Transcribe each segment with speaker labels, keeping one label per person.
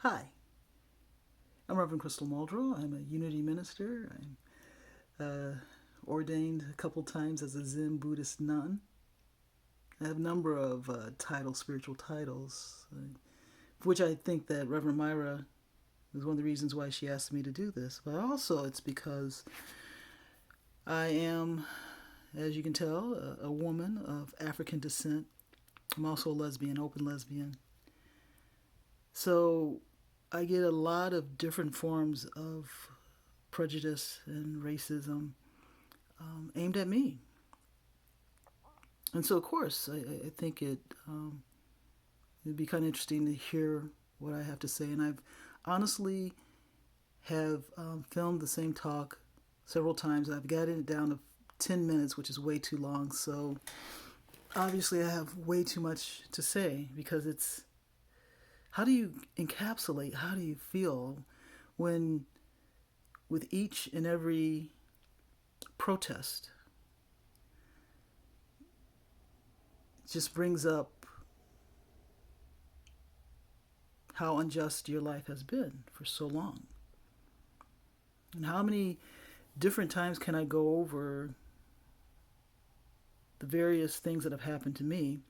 Speaker 1: Hi, I'm Reverend Crystal Muldrow. I'm a Unity minister. I'm ordained a couple times as a Zen Buddhist nun. I have a number of spiritual titles, which I think that Reverend Myra is one of the reasons why she asked me to do this. But also, it's because I am, as you can tell, a woman of African descent. I'm also a lesbian, open lesbian. So I get a lot of different forms of prejudice and racism aimed at me. And so, of course, I think it'd be kind of interesting to hear what I have to say. And I've honestly have filmed the same talk several times. I've gotten it down to 10 minutes, which is way too long. So obviously, I have way too much to say because it's how do you encapsulate, how do you feel when with each and every protest just brings up how unjust your life has been for so long. And how many different times can I go over the various things that have happened to me?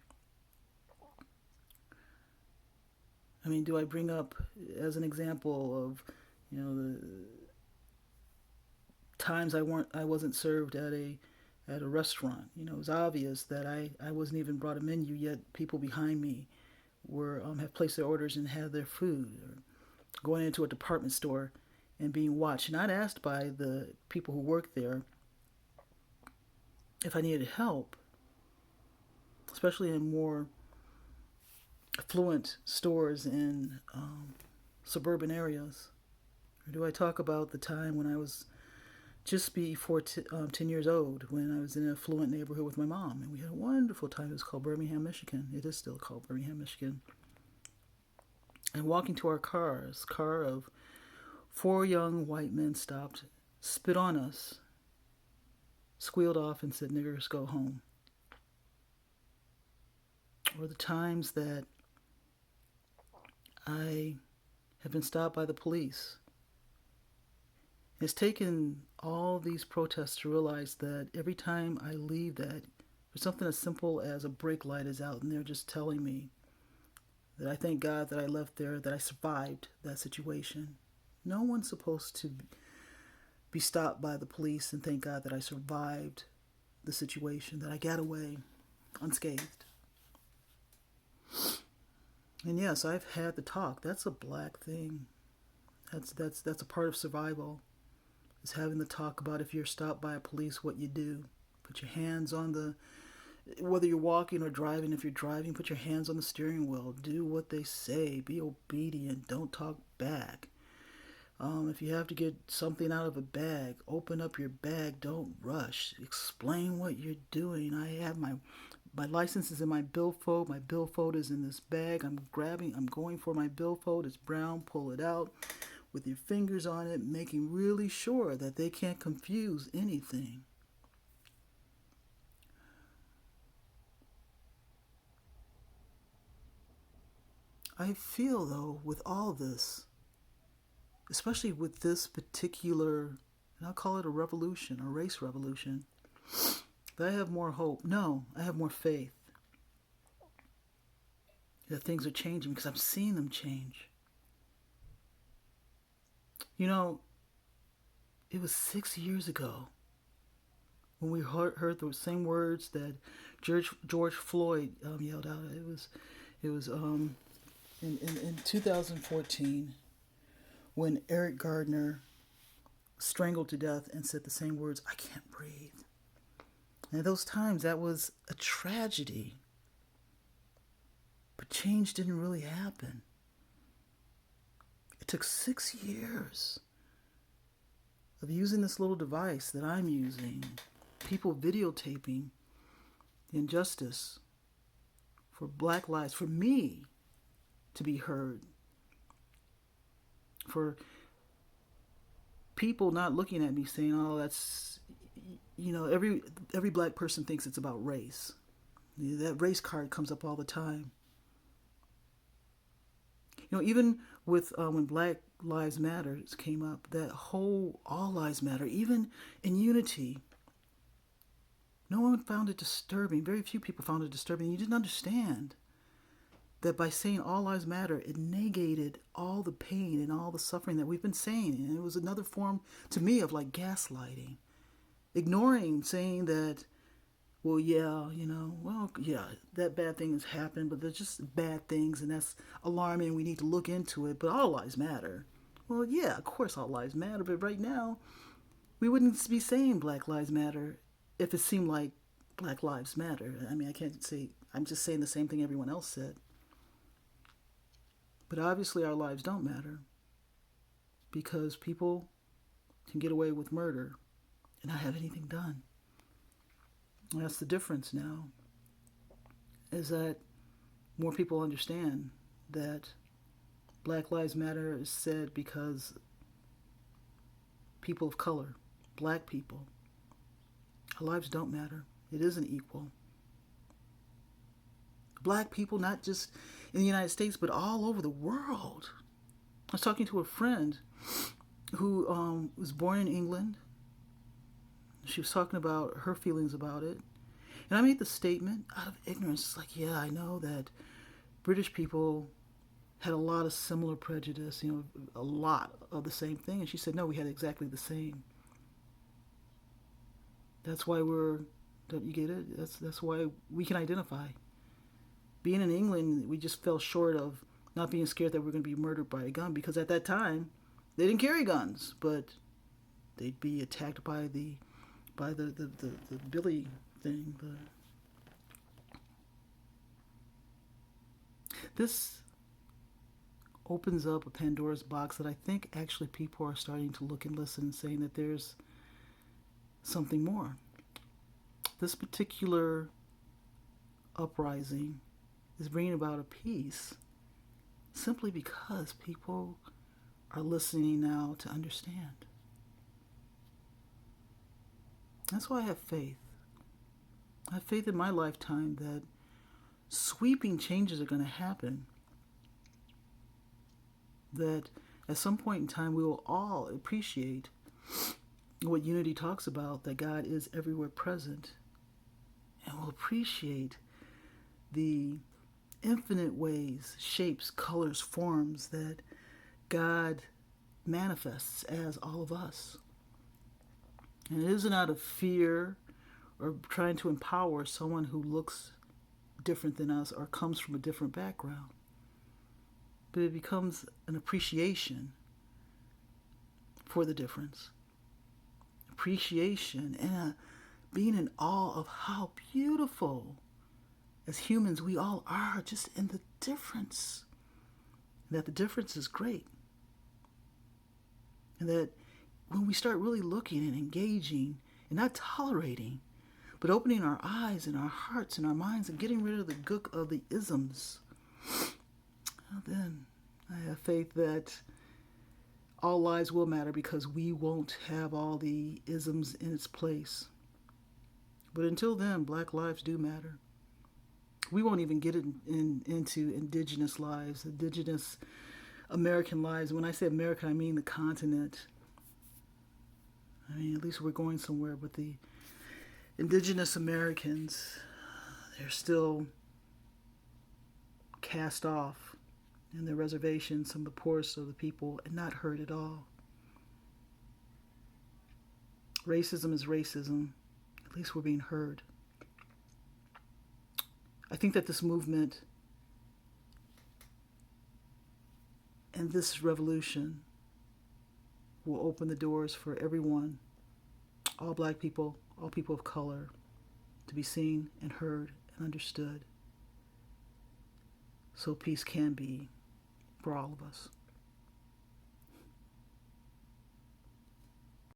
Speaker 1: I mean, do I bring up as an example of, the times I wasn't served at a restaurant? It was obvious that I wasn't even brought a menu yet. People behind me were have placed their orders and had their food. Or going into a department store and being watched, not asked by the people who work there if I needed help, especially in more affluent stores in suburban areas? Or do I talk about the time when I was just before 10 years old, when I was in an affluent neighborhood with my mom, and we had a wonderful time? It was called Birmingham, Michigan. It is still called Birmingham, Michigan. And walking to our cars, car of four young white men stopped, spit on us, squealed off, and said, "Niggers, go home." Or the times that I have been stopped by the police. It's taken all these protests to realize that every time I leave that, for something as simple as a brake light is out and they're just telling me that I thank God that I left there, that I survived that situation. No one's supposed to be stopped by the police and thank God that I survived the situation, that I got away unscathed. And yes, I've had the talk. That's a black thing. That's a part of survival. Is having the talk about if you're stopped by a police, what you do. Put your hands on the, whether you're walking or driving. If you're driving, put your hands on the steering wheel. Do what they say. Be obedient. Don't talk back. If you have to get something out of a bag, open up your bag. Don't rush. Explain what you're doing. I have my license is in my billfold. My billfold is in this bag. I'm going for my billfold. It's brown. Pull it out with your fingers on it, making really sure that they can't confuse anything. I feel, though, with all this, especially with this particular, and I'll call it a revolution, a race revolution, that I have more hope. No, I have more faith that things are changing because I'm seeing them change. You know, it was 6 years ago when we heard the same words that George Floyd yelled out. It was in 2014 when Eric Gardner strangled to death and said the same words, "I can't breathe." And those times, that was a tragedy. But change didn't really happen. It took 6 years of using this little device that I'm using, people videotaping the injustice for black lives, for me to be heard, for people not looking at me saying, "Oh, that's," every black person thinks it's about race. That race card comes up all the time. Even with when Black Lives Matter came up, that whole all lives matter, even in unity, no one found it disturbing. Very few people found it disturbing. You didn't understand that by saying all lives matter, it negated all the pain and all the suffering that we've been saying. And it was another form, to me, of like gaslighting. Ignoring, saying that, well, yeah, yeah, that bad thing has happened, but they're just bad things, and that's alarming. We need to look into it, but all lives matter. Well, yeah, of course all lives matter, but right now, we wouldn't be saying Black Lives Matter if it seemed like Black Lives Matter. I mean, I can't say, I'm just saying the same thing everyone else said. But obviously, our lives don't matter because people can get away with murder and not have anything done. And that's the difference now, is that more people understand that Black Lives Matter is said because people of color, black people, our lives don't matter. It isn't equal. Black people, not just in the United States, but all over the world. I was talking to a friend who was born in England. She was talking about her feelings about it. And I made the statement out of ignorance. It's like, yeah, I know that British people had a lot of similar prejudice, a lot of the same thing. And she said, no, we had exactly the same. That's why don't you get it? That's why we can identify. Being in England, we just fell short of not being scared that we're going to be murdered by a gun, because at that time, they didn't carry guns, but they'd be attacked by the Billy thing. This opens up a Pandora's box that I think actually people are starting to look and listen and saying that there's something more. This particular uprising is bringing about a peace simply because people are listening now to understand. That's why I have faith. I have faith in my lifetime that sweeping changes are going to happen. That at some point in time we will all appreciate what unity talks about, that God is everywhere present. And we'll appreciate the infinite ways, shapes, colors, forms that God manifests as all of us. And it isn't out of fear or trying to empower someone who looks different than us or comes from a different background. But it becomes an appreciation for the difference. Appreciation and being in awe of how beautiful as humans we all are, just in the difference. And that the difference is great. And that when we start really looking and engaging and not tolerating, but opening our eyes and our hearts and our minds and getting rid of the gook of the isms, well, then I have faith that all lives will matter because we won't have all the isms in its place. But until then, Black lives do matter. We won't even get into indigenous lives, indigenous American lives. When I say America, I mean the continent. I mean, at least we're going somewhere. But the indigenous Americans, they're still cast off in their reservations, some of the poorest of the people, and not heard at all. Racism is racism. At least we're being heard. I think that this movement and this revolution will open the doors for everyone, all black people, all people of color, to be seen and heard and understood, so peace can be for all of us.